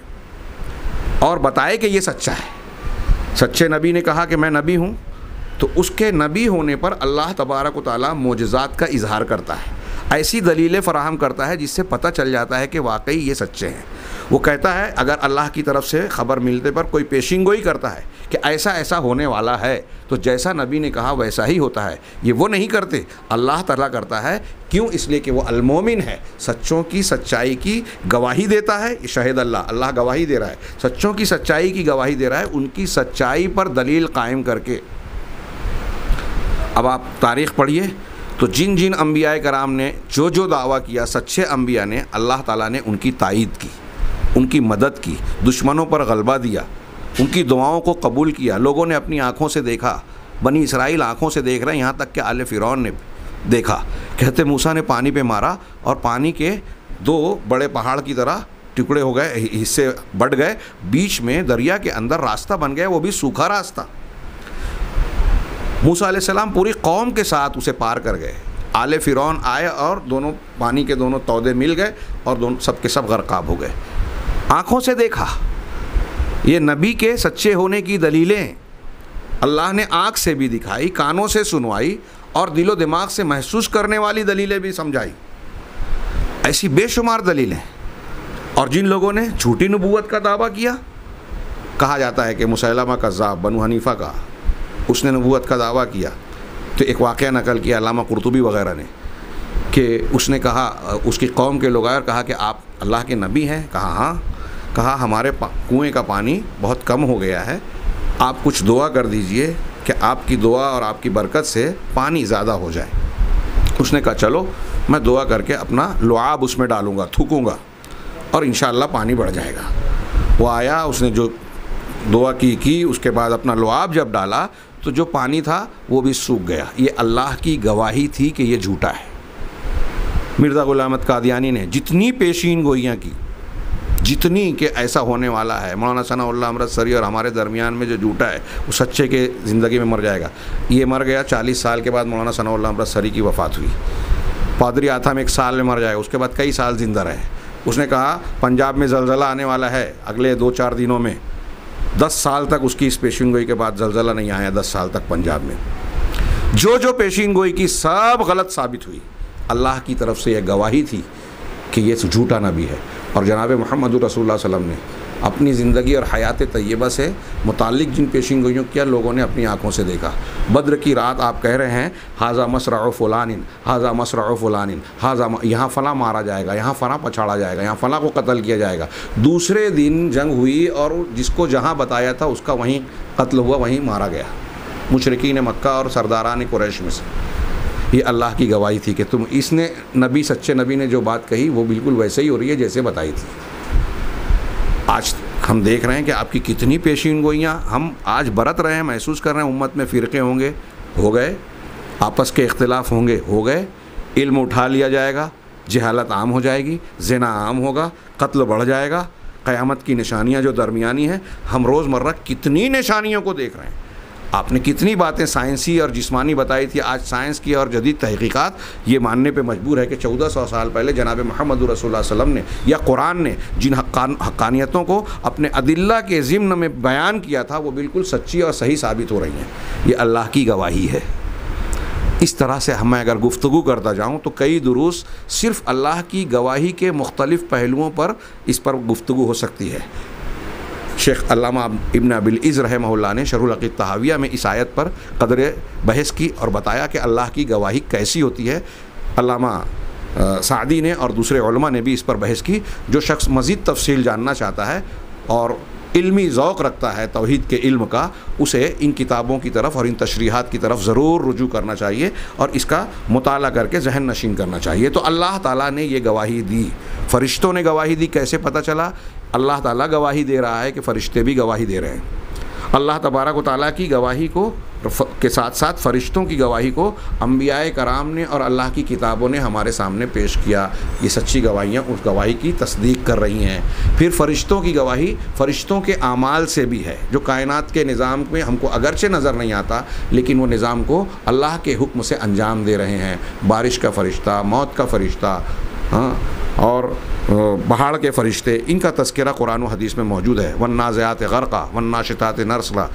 और बताए कि ये सच्चा है। सच्चे नबी ने कहा कि मैं नबी हूँ, तो उसके नबी होने पर अल्लाह तबारक व तआला मोजज़ात का इजहार करता है, ऐसी दलीलें फ़राहम करता है जिससे पता चल जाता है कि वाकई ये सच्चे हैं। वो कहता है अगर अल्लाह की तरफ से ख़बर मिलने पर कोई पेशिंगोई करता है कि ऐसा ऐसा होने वाला है, तो जैसा नबी ने कहा वैसा ही होता है। ये वो नहीं करते, अल्लाह ताला करता है। क्यों? इसलिए कि वो अल-मोमिन है, सच्चों की सच्चाई की गवाही देता है। शहीद अल्लाह, अल्लाह गवाही दे रहा है, सच्चों की सच्चाई की गवाही दे रहा है, उनकी सच्चाई पर दलील कायम करके। अब आप तारीख़ पढ़िए तो जिन जिन अंबिया कराम ने जो जो दावा किया, सच्चे अंबिया ने, अल्लाह ताला ने उनकी तायीद की, उनकी मदद की, दुश्मनों पर गलबा दिया, उनकी दुआओं को कबूल किया। लोगों ने अपनी आँखों से देखा, बनी इसराइल आँखों से देख रहे हैं, यहाँ तक कि आले फ़िरौन ने, देखा। कहते मूसा ने पानी पे मारा और पानी के 2 बड़े पहाड़ की तरह टुकड़े हो गए, हिस्से बढ़ गए, बीच में दरिया के अंदर रास्ता बन गया, वो भी सूखा रास्ता। मूसा अलैहिस्सलाम पूरी कौम के साथ उसे पार कर गए। आले फिरौन आए और दोनों पानी के दोनों तौदे मिल गए और दोनों सब के सब गर्काब हो गए। आँखों से देखा। ये नबी के सच्चे होने की दलीलें अल्लाह ने आँख से भी दिखाई, कानों से सुनवाई और दिलो दिमाग से महसूस करने वाली दलीलें भी समझाई। ऐसी बेशुमार दलीलें। और जिन लोगों ने झूठी नबूवत का दावा किया, कहा जाता है कि मुसैलमा कज़्ज़ाब बनु हनीफ़ा का, उसने नबूवत का दावा किया। तो एक वाक़या नकल किया अल्लामा कुर्तुबी वग़ैरह ने कि उसने कहा, उसकी कौम के लोग आए और कहा कि आप अल्लाह के नबी हैं? कहा हाँ। कहा हमारे कुएँ का पानी बहुत कम हो गया है, आप कुछ दुआ कर दीजिए कि आपकी दुआ और आपकी बरकत से पानी ज़्यादा हो जाए। उसने कहा चलो मैं दुआ करके अपना लुआब उसमें डालूँगा, थूकूँगा और इंशाअल्लाह पानी बढ़ जाएगा। वो आया, उसने जो दुआ की, उसके बाद अपना लुआब जब डाला तो जो पानी था वो भी सूख गया। ये अल्लाह की गवाही थी कि ये झूठा है। मिर्ज़ा ग़ुलाम अहमद कादियानी ने जितनी पेशीन गोइयाँ की, जितनी कि ऐसा होने वाला है, मौलाना सनाउल्लाह अमृतसरी और हमारे दरमियान में जो झूठा है वो सच्चे के ज़िंदगी में मर जाएगा। ये मर गया, 40 साल के बाद मौलाना सनाउल्लाह अमृतसरी की वफ़ात हुई। पादरी आथम 1 साल में मर जाएगा, उसके बाद कई साल ज़िंदा रहे। उसने कहा पंजाब में ज़लज़ला आने वाला है अगले 2-4 दिनों में। 10 साल तक उसकी इस पेशीन गोई के बाद ज़लज़ला नहीं आया, 10 साल तक पंजाब में। जो पेशीन गोई की सब गलत साबित हुई। अल्लाह की तरफ से यह गवाही थी कि ये झूठा नबी है। और जनाब मोहम्मद रसूलुल्लाह सल्लल्लाहु अलैहि वसल्लम ने अपनी ज़िंदगी और हयात तय्यबा से मुताल्लिक़ जिन पेशीन गोइयों किया, लोगों ने अपनी आँखों से देखा। बद्र की रात आप कह रहे हैं हाजा मसरा फ़ुलानिन, हाजा मसरा फ़ुलानिन, हाजा यहाँ फ़लाँ मारा जाएगा, यहाँ फ़लाँ पछाड़ा जाएगा, यहाँ फ़लाँ को कत्ल किया जाएगा। दूसरे दिन जंग हुई और जिसको जहाँ बताया था उसका वहीं कत्ल हुआ, वहीं मारा गया, मुशरिकीन मक्का और सरदारान कुरैश में से। ये अल्लाह की गवाही थी कि तुम इसने नबी, सच्चे नबी ने जो बात कही वो बिल्कुल वैसे ही हो रही है जैसे बताई थी। आज हम देख रहे हैं कि आपकी कितनी पेशीन गोइयाँ हम आज बरत रहे हैं, महसूस कर रहे हैं। उम्मत में फ़िरक़े होंगे, हो गए, आपस के इख्तिलाफ़ होंगे, हो गए, इल्म उठा लिया जाएगा, जहालत आम हो जाएगी, ज़िना आम होगा, कत्ल बढ़ जाएगा। क़यामत की निशानियाँ जो दरमियानी हैं, हम रोज़मर्रा कितनी निशानियों को देख रहे हैं। आपने कितनी बातें साइंसी और जिस्मानी बताई थी, आज साइंस की और जदीद तहक़ीक़ात ये मानने पे मजबूर है कि 1400 साल पहले जनाब मोहम्मद रसूलुल्लाह सल्लल्लाहु अलैहि वसल्लम ने या कुरान ने जिन हक़ानियतों को अपने अदिल्ला के ज़िम्न में बयान किया था वो बिल्कुल सच्ची और सही साबित हो रही हैं। ये अल्लाह की गवाही है। इस तरह से मैं अगर गुफ्तगू करता जाऊँ तो कई दुरूस सिर्फ़ अल्लाह की गवाही के मुख्तलिफ़ पहलुओं पर इस पर गुफ्तगू हो सकती है। शेख अल्लामा इब्न अबिल इज़्ज़ रहमहुल्लाह ने शरहुल अक़ीद तहाविया में इस आयत पर क़दरे बहस की और बताया कि अल्लाह की गवाही कैसी होती है। अल्लामा सादी ने और दूसरे उलमा ने भी इस पर बहस की। जो शख्स मज़ीद तफसील जानना चाहता है और इल्मी ज़ौक़ रखता है तौहीद के इल्म का, उसे इन किताबों की तरफ और इन तशरीहात की तरफ ज़रूर रुजू करना चाहिए और इसका मुताला करके जहन नशीन करना चाहिए। तो अल्लाह ताला ने ये गवाही दी, फ़रिश्तों ने गवाही दी। कैसे पता चला? अल्लाह ताला गवाही दे रहा है कि फ़रिश्ते भी गवाही दे रहे हैं। अल्लाह तबारक व तआला की गवाही को के साथ साथ फ़रिश्तों की गवाही को अंबियाए कराम ने और अल्लाह की किताबों ने हमारे सामने पेश किया। ये सच्ची गवाहियाँ उस गवाही की तस्दीक कर रही हैं। फिर फ़रिश्तों की गवाही फ़रिश्तों के आमाल से भी है, जो कायनात के निज़ाम में हमको अगरचे नज़र नहीं आता, लेकिन वो निज़ाम को अल्लाह के हुक्म से अंजाम दे रहे हैं। बारिश का फ़रिश्ता, मौत का फ़रिश्ता, हाँ, और पहाड़ के फ़रिश्ते, इनका तज़किरा कुरान व हदीस में मौजूद है। वन्नाज़िआत ग़रक़ा वन्नाशितात नस्ला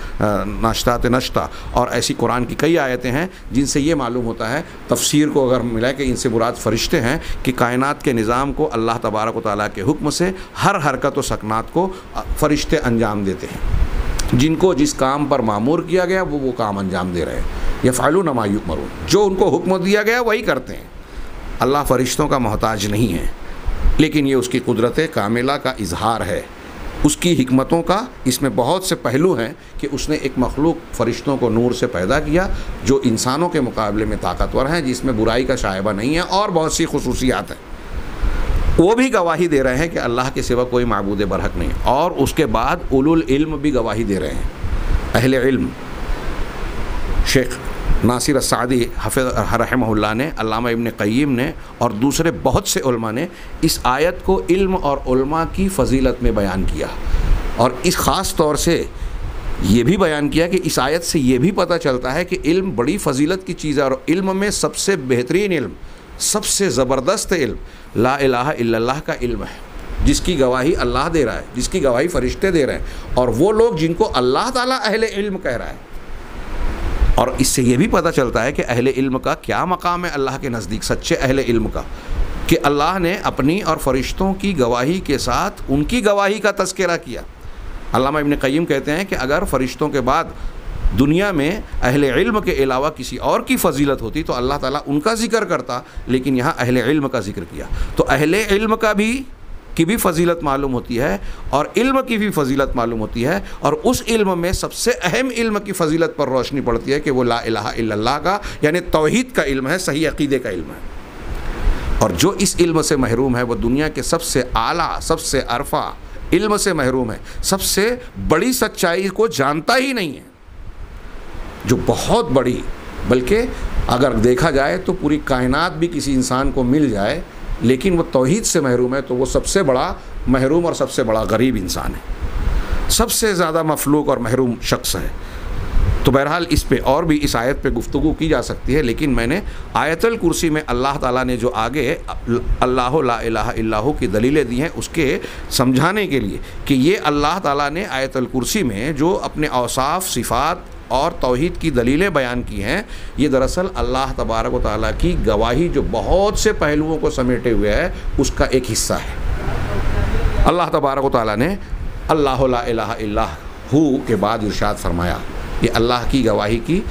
नाशितात नश्ता, और ऐसी कुरान की कई आयतें हैं जिनसे ये मालूम होता है, तफसीर को अगर मिला कि इनसे मुराद फ़रिश्ते हैं कि कायनात के निज़ाम को अल्लाह तबारक व तआला के हुक्म से हर हरकत व सकनात को फ़रिश्ते अंजाम देते हैं। जिनको जिस काम पर मामूर किया गया वो काम अंजाम दे रहे हैं। यफ़अलून मा युअमरून, जो उनको हुक्म दिया गया वही करते हैं। अल्लाह फ़रिश्तों का मोहताज नहीं है, लेकिन ये उसकी कुदरत कामिला का इजहार है, उसकी हिकमतों का। इसमें बहुत से पहलू हैं कि उसने एक मखलूक फ़रिश्तों को नूर से पैदा किया जो इंसानों के मुकाबले में ताकतवर हैं, जिसमें बुराई का शायबा नहीं है, और बहुत सी खुसूसियात हैं। वो भी गवाही दे रहे हैं कि अल्लाह के सिवा कोई माबूद बरहक नहीं। और उसके बाद उलुल इल्म भी गवाही दे रहे हैं। अहले इल्म, शेख नासिर अस्सादी हफ़िज़ रहमहुल्लाह ने, अल्लामा इब्न क़य्यिम ने और दूसरे बहुत से उलमा ने इस आयत को इल्म और उलमा की फ़जीलत में बयान किया। और इस ख़ास तौर से ये भी बयान किया कि इस आयत से ये भी पता चलता है कि इल्म बड़ी फ़जीलत की चीज़ है और इल्म में सबसे बेहतरीन इल्म, सबसे ज़बरदस्त इल्म ला इलाहा इल्लल्लाह का इल्म है, जिसकी गवाही अल्लाह दे रहा है, जिसकी गवाही फ़रिश्ते दे रहे हैं, और वो लोग जिनको अल्लाह ताला अहले इल्म कह रहा है। और इससे ये भी पता चलता है कि अहले इल्म का क्या मकाम है अल्लाह के नज़दीक, सच्चे अहले इल्म का, कि अल्लाह ने अपनी और फ़रिश्तों की गवाही के साथ उनकी गवाही का तज़किरा किया। अल्लामा इब्न क़य्यिम कहते हैं कि अगर फ़रिश्तों के बाद दुनिया में अहले इल्म के अलावा किसी और की फ़जीलत होती तो अल्लाह ताला उनका ज़िक्र करता, लेकिन यहाँ अहले इल्म का ज़िक्र किया। तो अहले इल्म की भी फ़जीलत मालूम होती है और इल्म की भी फ़जीलत मालूम होती है, और उस इल्म में सबसे अहम इल्म की फ़जीलत पर रोशनी पड़ती है कि वो ला इलाहा इल्लल्लाह का यानी तौहीद का इल्म है, सही अक़ीदे का इल्म है। और जो इस इल्म से महरूम है वो दुनिया के सबसे आला, सबसे अरफा इल्म से महरूम है, सबसे बड़ी सच्चाई को जानता ही नहीं है, जो बहुत बड़ी, बल्कि अगर देखा जाए तो पूरी कायनात भी किसी इंसान को मिल जाए लेकिन वो तौहीद से महरूम है तो वो सबसे बड़ा महरूम और सबसे बड़ा गरीब इंसान है, सबसे ज़्यादा मफलूक और महरूम शख्स है। तो बहरहाल इस पे और भी इस आयत पे गुफ्तगू की जा सकती है, लेकिन मैंने आयतुल कुर्सी में अल्लाह ताला ने जो आगे अल्लाह ला इलाहा इल्लल्लाहु की दलीलें दी हैं उसके समझाने के लिए कि ये अल्लाह ताला ने आयतुल कुर्सी में जो अपने औसाफ, सिफ़ात और तौहीद की दलीलें बयान की हैं, ये दरअसल अल्लाह तबारक व तआला की गवाही जो बहुत से पहलुओं को समेटे हुए है उसका एक हिस्सा है। अल्लाह तबारक व तआला ने अल्लाह ला इलाहा इल्लल्लाहु के बाद इरशाद फरमाया, ये अल्लाह की गवाही की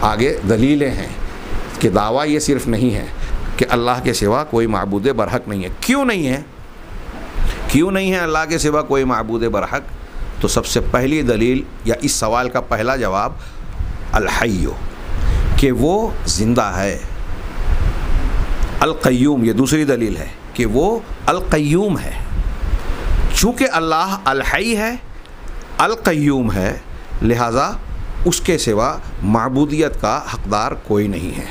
आगे दलीलें हैं कि दावा ये सिर्फ़ नहीं है कि अल्लाह के सिवा कोई माबूद बरहक नहीं है। क्यों नहीं है? क्यों नहीं है अल्लाह के सिवा कोई माबूद बरहक? तो सबसे पहली दलील या इस सवाल का पहला जवाब अल हय्यु, कि वो ज़िंदा है। अल क़य्यूम, ये दूसरी दलील है कि वो अल क़य्यूम है। चूँकि अल्लाह अल हय्य है, अल क़य्यूम है, लिहाजा उसके सिवा माबूदियत का हक़दार कोई नहीं है।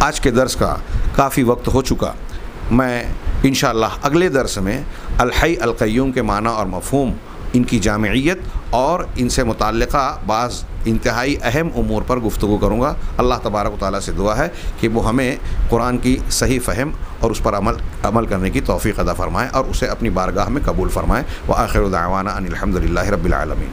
आज के दर्स का काफ़ी वक्त हो चुका, मैं इंशाअल्लाह अगले दर्स में अल हय्य अल क़य्यूम के माना और मफ़हूम, इनकी जामियत और इनसे मुताल्लिक़ा बाज़ इंतहाई अहम उमूर पर गुफ्तगू करूँगा। अल्लाह तबारक व तआला से दुआ है कि वो हमें कुरान की सही फ़हम और उस पर अमल करने की तौफ़ीक़ अता फ़रमाएँ और उसे अपनी बारगाह में कबूल फ़रमाएँ। व आखिर दावाना अनिल हम्दुलिल्लाहि रब्बिल आलमीन।